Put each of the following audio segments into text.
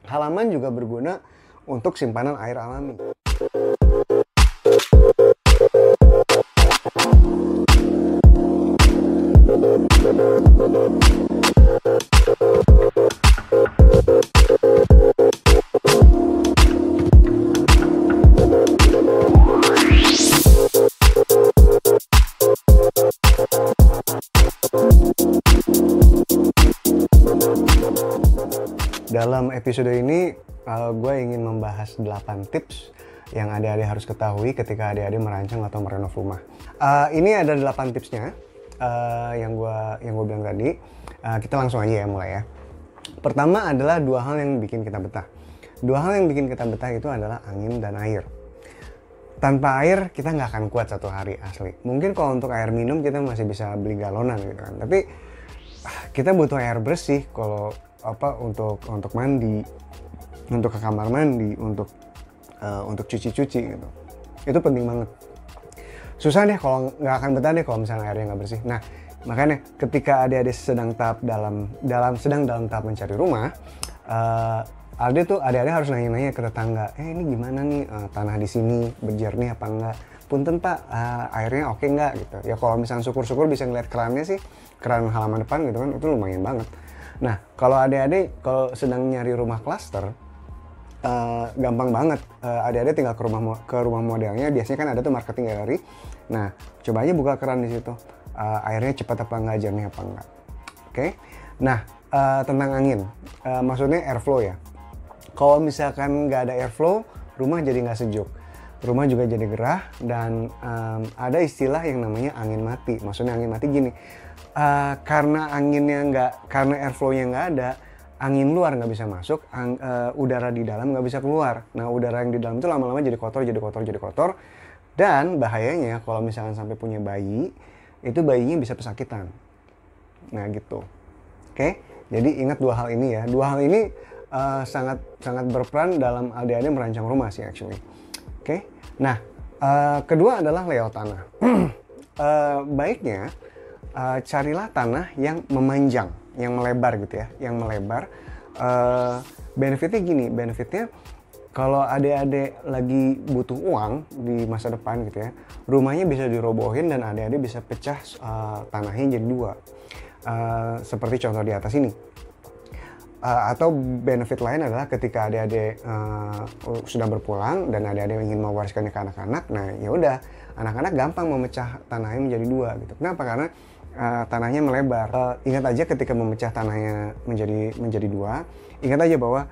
Halaman juga berguna untuk simpanan air alami. Dalam episode ini, gue ingin membahas 8 tips yang adik-adik harus ketahui ketika adik-adik merancang atau merenov rumah. Ini ada 8 tipsnya yang gue bilang tadi. Kita langsung aja ya mulai ya. Pertama adalah 2 hal yang bikin kita betah. 2 hal yang bikin kita betah itu adalah angin dan air. Tanpa air kita nggak akan kuat 1 hari asli. Mungkin kalau untuk air minum kita masih bisa beli galonan gitu kan. Tapi kita butuh air bersih kalau untuk mandi, untuk ke kamar mandi, untuk cuci-cuci gitu. Itu penting banget. Susah deh kalau nggak akan betah deh kalau misalnya airnya nggak bersih. Nah, makanya ketika adik-adik sedang dalam tahap mencari rumah, adik-adik harus nanya-nanya ke tetangga, ini gimana nih tanah di sini berjernih apa enggak? Punten Pak, airnya oke nggak gitu. Ya kalau misalnya syukur-syukur bisa ngeliat kerannya sih, keran halaman depan gitu kan, itu lumayan banget. Nah, kalau adik-adik kalau sedang nyari rumah klaster, gampang banget. Adik-adik tinggal ke rumah modelnya, biasanya kan ada tuh marketing gallery. Nah, coba aja buka keran di situ. Airnya cepat apa enggak, jernih apa enggak. Oke. Nah, tentang angin, maksudnya airflow ya. Kalau misalkan nggak ada airflow, rumah jadi nggak sejuk. Rumah juga jadi gerah dan ada istilah yang namanya angin mati. Maksudnya angin mati gini, karena airflow-nya nggak ada, angin luar nggak bisa masuk, udara di dalam nggak bisa keluar. Nah, udara yang di dalam itu lama-lama jadi kotor. Dan bahayanya kalau misalkan sampai punya bayi, itu bayinya bisa pesakitan. Nah gitu. Oke, jadi ingat 2 hal ini ya. 2 hal ini sangat berperan dalam adik-adik merancang rumah sih actually. Oke. Nah, kedua adalah layout tanah. Baiknya carilah tanah yang memanjang, yang melebar gitu ya, yang melebar. Benefitnya gini, kalau adik-adik lagi butuh uang di masa depan gitu ya, rumahnya bisa dirobohin dan adik-adik bisa pecah tanahnya jadi 2. Seperti contoh di atas ini. Atau benefit lain adalah ketika adik-adik sudah berpulang dan adik-adik ingin mewariskannya ke anak-anak, nah ya udah, anak-anak gampang memecah tanahnya menjadi 2 gitu. Kenapa? Karena tanahnya melebar. Ingat aja ketika memecah tanahnya menjadi 2, ingat aja bahwa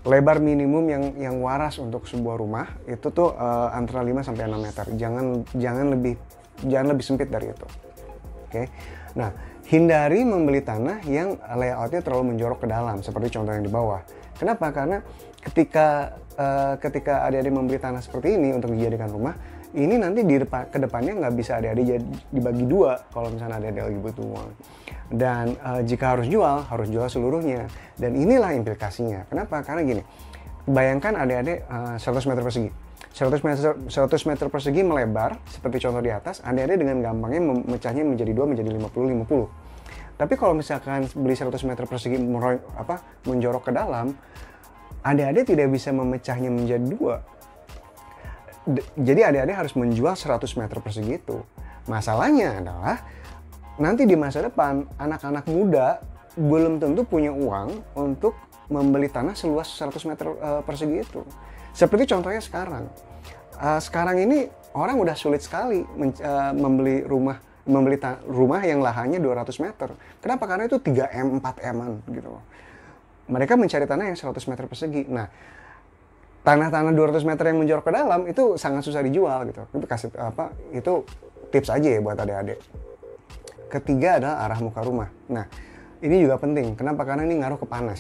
lebar minimum yang waras untuk sebuah rumah itu tuh antara 5 sampai 6 meter. Jangan lebih sempit dari itu. Oke. Nah, hindari membeli tanah yang layoutnya terlalu menjorok ke dalam, seperti contoh yang di bawah. Kenapa? Karena ketika adik-adik membeli tanah seperti ini untuk dijadikan rumah, ini nanti ke depannya nggak bisa adik-adik dibagi 2 kalau misalnya adik-adik lagi butuh uang. Dan jika harus jual seluruhnya. Dan inilah implikasinya. Kenapa? Karena gini, bayangkan adik-adik 100 meter persegi. 100 meter persegi melebar, seperti contoh di atas, adik-adik dengan gampangnya memecahnya menjadi 2, menjadi 50-50. Tapi kalau misalkan beli 100 meter persegi menjorok ke dalam, adik-adik tidak bisa memecahnya menjadi 2. Jadi adik-adik harus menjual 100 meter persegi itu. Masalahnya adalah, nanti di masa depan, anak-anak muda belum tentu punya uang untuk membeli tanah seluas 100 meter persegi itu. Seperti contohnya sekarang. Sekarang ini orang udah sulit sekali membeli rumah yang lahannya 200 meter. Kenapa? Karena itu 3M, 4M-an gitu. Mereka mencari tanah yang 100 meter persegi. Nah, tanah-tanah 200 meter yang menjorok ke dalam itu sangat susah dijual gitu. Itu tips aja ya buat adik-adik. Ketiga adalah arah muka rumah. Nah, ini juga penting. Kenapa? Karena ini ngaruh ke panas.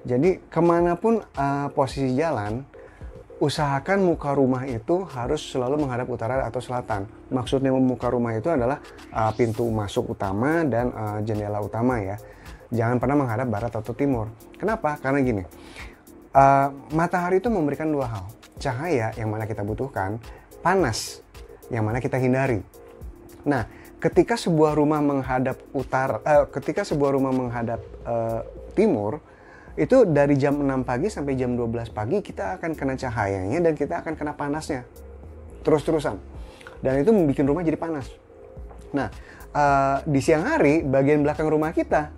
Jadi kemanapun posisi jalan, usahakan muka rumah itu harus selalu menghadap utara atau selatan. Maksudnya muka rumah itu adalah pintu masuk utama dan jendela utama ya. Jangan pernah menghadap barat atau timur. Kenapa? Karena gini, matahari itu memberikan 2 hal. Cahaya yang mana kita butuhkan, panas yang mana kita hindari. Nah, ketika sebuah rumah menghadap timur, Itu dari jam 6 pagi sampai jam 12 pagi kita akan kena cahayanya dan kita akan kena panasnya terus-terusan. Dan itu membuat rumah jadi panas. Nah, di siang hari bagian belakang rumah kita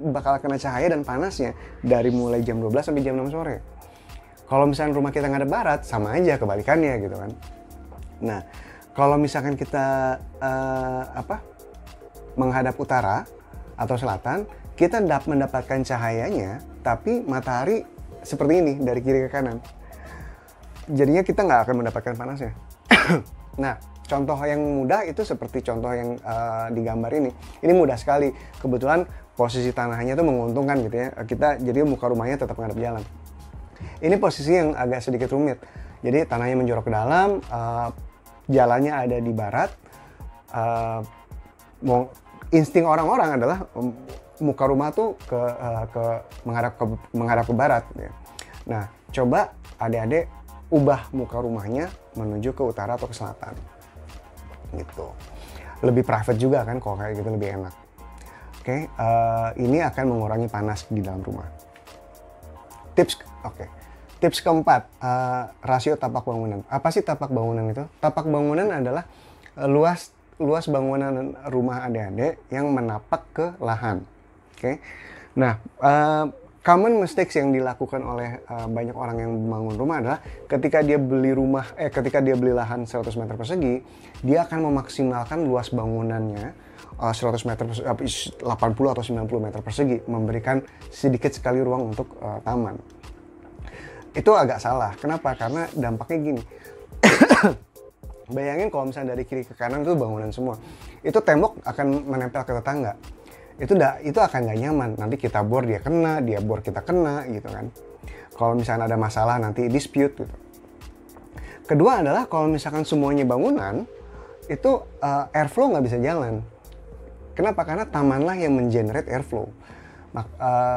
bakal kena cahaya dan panasnya dari mulai jam 12 sampai jam 6 sore. Kalau misalnya rumah kita ngadep barat, sama aja kebalikannya gitu kan. Nah, kalau misalkan kita menghadap utara atau selatan, kita mendapatkan cahayanya, tapi matahari seperti ini dari kiri ke kanan. Jadinya kita nggak akan mendapatkan panasnya. Nah, contoh yang mudah itu seperti contoh yang digambar ini. Ini mudah sekali. Kebetulan posisi tanahnya itu menguntungkan gitu ya. Jadi muka rumahnya tetap ngadep jalan. Ini posisi yang agak sedikit rumit. Jadi tanahnya menjorok ke dalam, jalannya ada di barat. Insting orang-orang adalah muka rumah tuh menghadap ke barat. Ya. Nah, coba adik-adik ubah muka rumahnya menuju ke utara atau ke selatan. Gitu. Lebih private juga kan kalau kayak gitu, lebih enak. Oke, ini akan mengurangi panas di dalam rumah. Tips keempat, rasio tapak bangunan. Apa sih tapak bangunan itu? Tapak bangunan adalah luas bangunan rumah adik-adik yang menapak ke lahan. Oke. Nah, common mistakes yang dilakukan oleh banyak orang yang membangun rumah adalah ketika dia beli lahan 100 meter persegi, dia akan memaksimalkan luas bangunannya 100 meter 80 atau 90 meter persegi, memberikan sedikit sekali ruang untuk taman. Itu agak salah. Kenapa? Karena dampaknya gini. Bayangin kalau misalnya dari kiri ke kanan itu bangunan semua. Itu tembok akan menempel ke tetangga. Itu akan nggak nyaman. Nanti kita bor dia kena, dia bor kita kena gitu kan. Kalau misalnya ada masalah nanti dispute gitu. Kedua adalah kalau misalkan semuanya bangunan, itu airflow nggak bisa jalan. Kenapa? Karena tamanlah yang mengenerate airflow.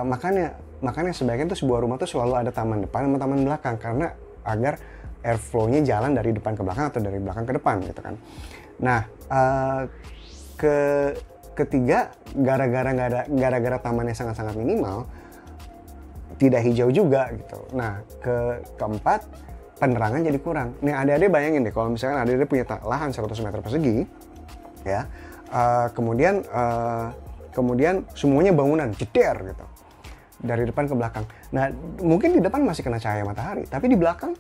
Makanya sebaiknya tuh sebuah rumah tuh selalu ada taman depan sama taman belakang, karena agar airflow-nya jalan dari depan ke belakang atau dari belakang ke depan gitu kan. Nah, ketiga, gara-gara tamannya sangat-sangat minimal, tidak hijau juga gitu. Nah, keempat, penerangan jadi kurang. Nih adik-adik bayangin deh kalau misalkan adik-adik punya lahan 100 meter persegi, ya, kemudian semuanya bangunan jeder gitu dari depan ke belakang. Nah, mungkin di depan masih kena cahaya matahari, tapi di belakang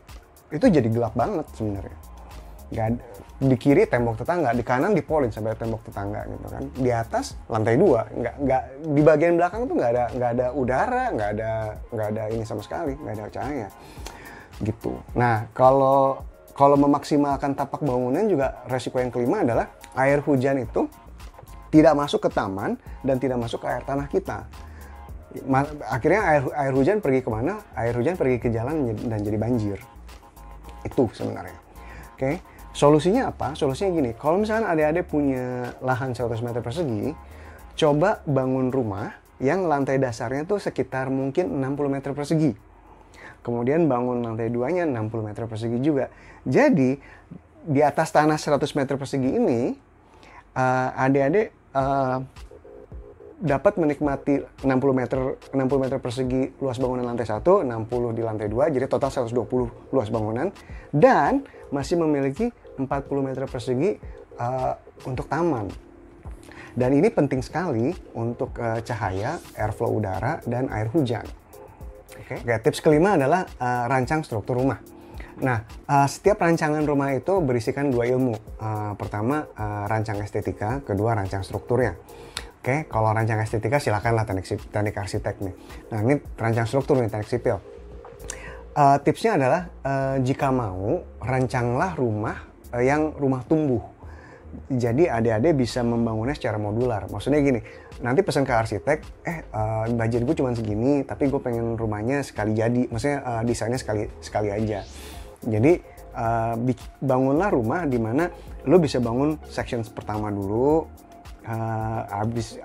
itu jadi gelap banget sebenarnya. Di kiri tembok tetangga, di kanan dipolin sampai tembok tetangga gitu kan. Di atas lantai 2, nggak di bagian belakang tuh nggak ada udara, nggak ada ini sama sekali, nggak ada cahaya gitu. Nah, kalau memaksimalkan tapak bangunan juga resiko yang kelima adalah air hujan itu tidak masuk ke taman dan tidak masuk ke air tanah kita. Akhirnya air hujan pergi kemana? Air hujan pergi ke jalan dan jadi banjir. Itu sebenarnya. Oke. Solusinya apa? Solusinya gini, kalau misalnya adik-adik punya lahan 100 meter persegi, coba bangun rumah yang lantai dasarnya tuh sekitar mungkin 60 meter persegi. Kemudian bangun lantai 2-nya 60 meter persegi juga. Jadi, di atas tanah 100 meter persegi ini, adik-adik dapat menikmati 60 meter persegi luas bangunan lantai 1, 60 di lantai 2, jadi total 120 luas bangunan, dan masih memiliki 40 meter persegi untuk taman. Dan ini penting sekali untuk cahaya, airflow udara, dan air hujan. Oke, tips kelima adalah rancang struktur rumah. Nah, setiap rancangan rumah itu berisikan 2 ilmu. Pertama, rancang estetika, kedua rancang strukturnya. Oke, kalau rancang estetika silakanlah teknik arsitek nih. Nah, ini rancang struktur nih, teknik sipil. Tipsnya adalah jika mau, rancanglah rumah yang rumah tumbuh. Jadi adik-adik bisa membangunnya secara modular. Maksudnya gini, nanti pesan ke arsitek, budget gue cuma segini, tapi gue pengen rumahnya sekali jadi. Maksudnya desainnya sekali aja. Jadi bangunlah rumah di mana lo bisa bangun section pertama dulu,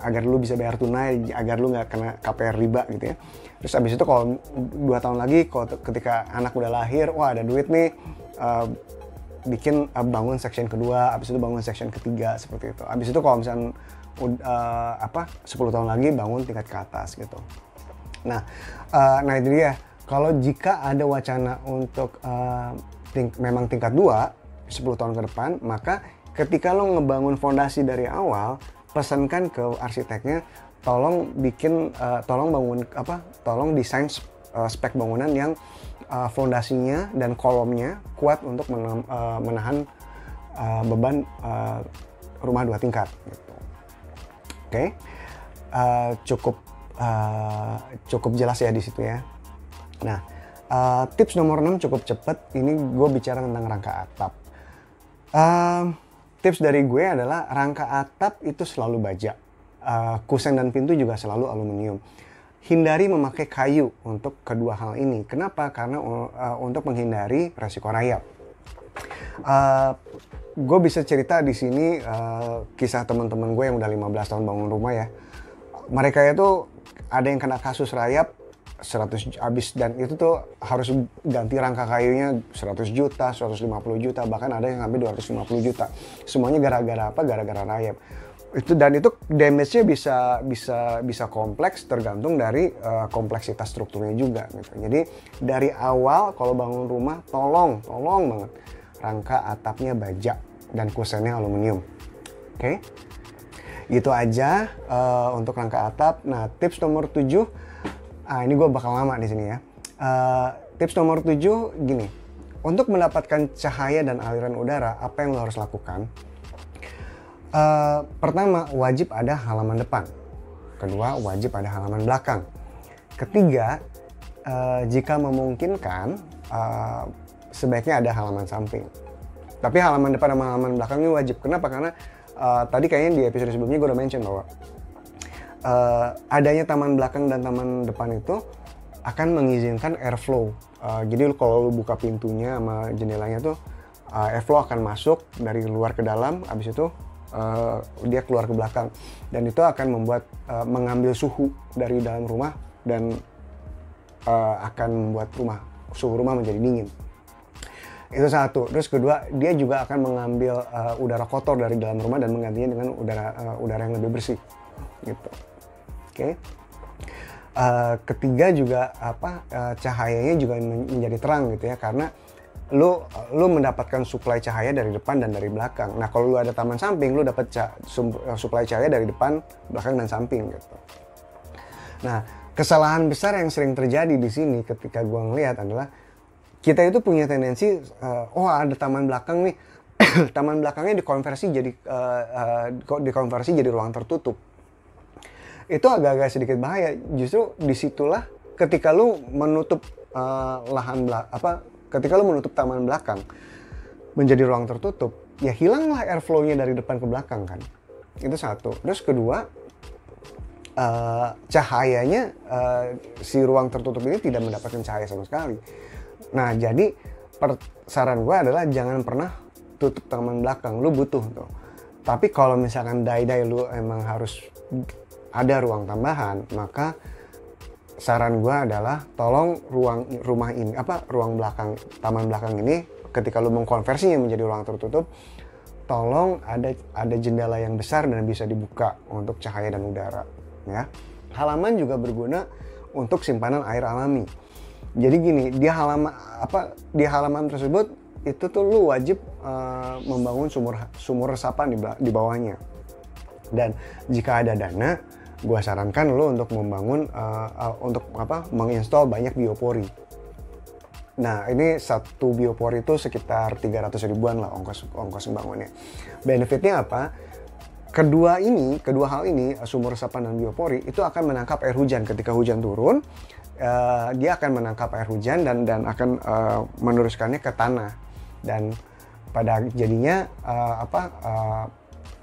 agar lu bisa bayar tunai, agar lu nggak kena KPR riba gitu ya. Terus abis itu kalau 2 tahun lagi, ketika anak udah lahir, wah ada duit nih, bikin bangun section kedua, abis itu bangun section ketiga, seperti itu. Abis itu kalau misalnya 10 tahun lagi bangun tingkat ke atas gitu. Nah, nah itu dia. Kalau jika ada wacana untuk memang tingkat 2, 10 tahun ke depan, maka ketika lo ngebangun fondasi dari awal, pesankan ke arsiteknya, tolong bikin, tolong desain spek bangunan yang fondasinya dan kolomnya kuat untuk menahan beban rumah 2 tingkat. Gitu. Oke, cukup jelas ya di situ ya. Nah, tips nomor 6 cukup cepat. Ini gue bicara tentang rangka atap. Tips dari gue adalah rangka atap itu selalu baja. Kusen dan pintu juga selalu aluminium. Hindari memakai kayu untuk kedua hal ini. Kenapa? Karena untuk menghindari resiko rayap. Gue bisa cerita di sini kisah teman-teman gue yang udah 15 tahun bangun rumah ya. Mereka itu ada yang kena kasus rayap 100 habis, dan itu tuh harus ganti rangka kayunya 100 juta, 150 juta, bahkan ada yang sampai 250 juta. Semuanya gara-gara apa? Gara-gara rayap. Itu damage-nya bisa kompleks, tergantung dari kompleksitas strukturnya juga gitu. Jadi dari awal kalau bangun rumah tolong banget rangka atapnya baja dan kusennya aluminium. Oke. Gitu aja untuk rangka atap. Nah, tips nomor 7, ini gue bakal lama di sini ya. Tips nomor 7 gini. Untuk mendapatkan cahaya dan aliran udara, apa yang lo harus lakukan? Pertama, wajib ada halaman depan. Kedua, wajib ada halaman belakang. Ketiga, jika memungkinkan, sebaiknya ada halaman samping. Tapi halaman depan sama halaman belakang ini wajib. Kenapa? Karena tadi kayaknya di episode sebelumnya gue udah mention bahwa adanya taman belakang dan taman depan itu akan mengizinkan airflow. Jadi kalau lu buka pintunya sama jendelanya tuh, airflow akan masuk dari luar ke dalam, habis itu dia keluar ke belakang, dan itu akan membuat mengambil suhu dari dalam rumah dan akan membuat suhu rumah menjadi dingin. Itu satu. Terus kedua, dia juga akan mengambil udara kotor dari dalam rumah dan menggantinya dengan udara yang lebih bersih gitu. Oke. Ketiga juga cahayanya juga menjadi terang gitu ya, karena lu mendapatkan suplai cahaya dari depan dan dari belakang. Nah, kalau lu ada taman samping, lu dapat suplai cahaya dari depan, belakang, dan samping gitu. Nah, kesalahan besar yang sering terjadi di sini ketika gua ngelihat adalah kita itu punya tendensi, ada taman belakang nih, taman belakangnya dikonversi jadi ruang tertutup. Itu agak-agak sedikit bahaya. Justru disitulah ketika lu menutup ketika lu menutup taman belakang menjadi ruang tertutup, ya hilanglah airflow-nya dari depan ke belakang kan. Itu satu. Terus kedua, cahayanya si ruang tertutup ini tidak mendapatkan cahaya sama sekali. Nah, jadi saran gue adalah jangan pernah tutup taman belakang. Lu butuh tuh. Tapi kalau misalkan die-die lu emang harus ada ruang tambahan, maka saran gue adalah tolong ruang belakang, taman belakang ini ketika lu mengkonversinya menjadi ruang tertutup, tolong ada jendela yang besar dan bisa dibuka untuk cahaya dan udara ya. Halaman juga berguna untuk simpanan air alami. Jadi gini, di halaman tersebut itu tuh lu wajib membangun sumur resapan di bawahnya. Dan jika ada dana, gua sarankan lu untuk membangun menginstall banyak biopori. Nah, ini satu biopori itu sekitar 300 ribuan lah ongkos membangunnya. Benefitnya apa? Kedua hal ini, sumur resapan dan biopori, itu akan menangkap air hujan. Ketika hujan turun, dia akan menangkap air hujan dan akan meneruskannya ke tanah, dan pada jadinya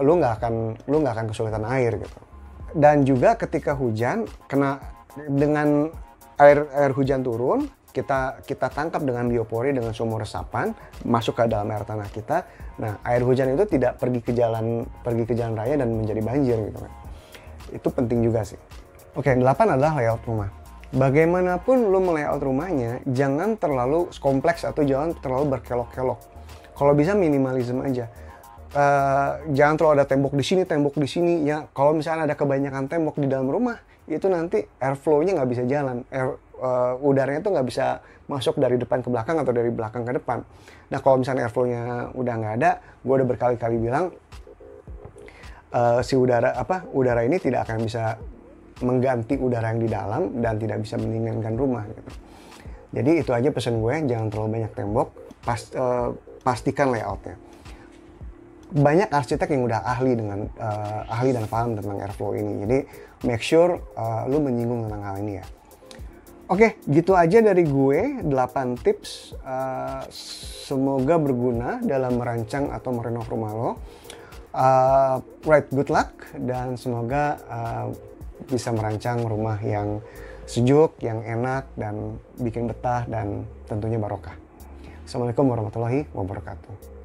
lu nggak akan kesulitan air gitu. Dan juga ketika hujan dengan air hujan turun, kita tangkap dengan biopori, dengan sumur resapan masuk ke dalam air tanah kita. Nah, air hujan itu tidak pergi ke jalan raya dan menjadi banjir gitu kan. Itu penting juga sih. Oke, 8 adalah layout rumah. Bagaimanapun lu melayout rumahnya, jangan terlalu kompleks atau jangan terlalu berkelok-kelok. Kalau bisa minimalism aja. Jangan terlalu ada tembok di sini ya. Kalau misalnya ada kebanyakan tembok di dalam rumah, itu nanti airflow-nya nggak bisa jalan, udaranya tuh nggak bisa masuk dari depan ke belakang atau dari belakang ke depan. Nah kalau misalnya airflow-nya udah nggak ada, gue udah berkali-kali bilang si udara ini tidak akan bisa mengganti udara yang di dalam dan tidak bisa mendinginkan rumah gitu. Jadi itu aja pesan gue, jangan terlalu banyak tembok, pastikan layoutnya. Banyak arsitek yang udah ahli dan paham tentang airflow ini, jadi make sure lu menyinggung tentang hal ini ya. Oke, gitu aja dari gue, 8 tips, semoga berguna dalam merancang atau merenov rumah lo. Right, good luck, dan semoga bisa merancang rumah yang sejuk, yang enak, dan bikin betah, dan tentunya barokah. Assalamualaikum warahmatullahi wabarakatuh.